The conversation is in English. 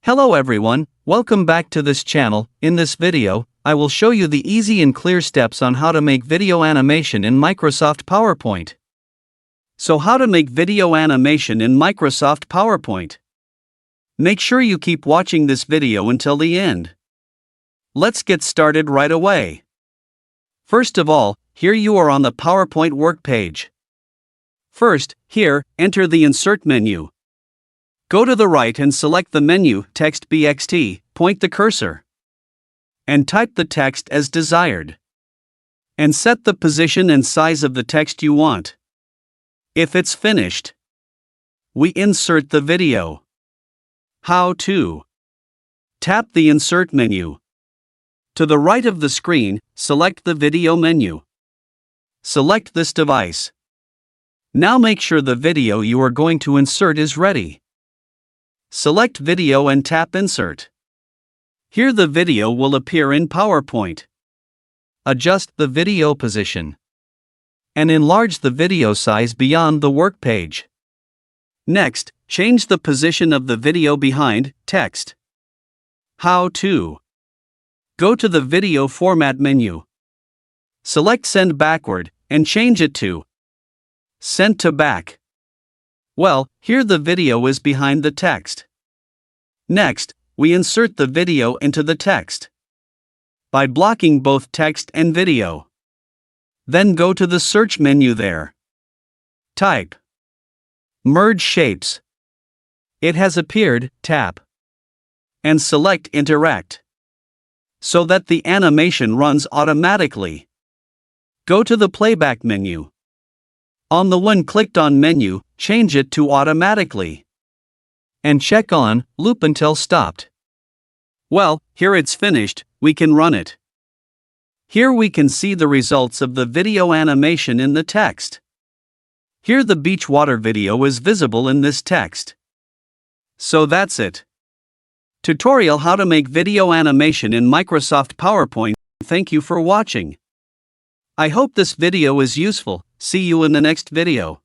Hello everyone, welcome back to this channel. In this video, I will show you the easy and clear steps on how to make video animation in Microsoft PowerPoint. So how to make video animation in Microsoft PowerPoint? Make sure you keep watching this video until the end. Let's get started right away. First of all, here you are on the PowerPoint work page. First, here, enter the Insert menu. Go to the right and select the menu, Text BXT, point the cursor. And type the text as desired. And set the position and size of the text you want. If it's finished, we insert the video. How to? Tap the Insert menu. To the right of the screen, select the Video menu. Select this device. Now make sure the video you are going to insert is ready. Select Video and tap Insert. Here the video will appear in PowerPoint. Adjust the video position. And enlarge the video size beyond the work page. Next, change the position of the video behind text. How to? Go to the Video Format menu. Select Send Backward and change it to Send to Back. Well, here the video is behind the text. Next, we insert the video into the text by blocking both text and video. Then go to the search menu there. Type Merge Shapes. It has appeared, tap. And select Interact. So that the animation runs automatically. Go to the Playback menu. On the When Clicked On menu, change it to Automatically. And check on Loop until stopped. Well, here it's finished, we can run it. Here we can see the results of the video animation in the text. Here the beach water video is visible in this text. So that's it. Tutorial how to make video animation in Microsoft PowerPoint. Thank you for watching. I hope this video is useful. See you in the next video.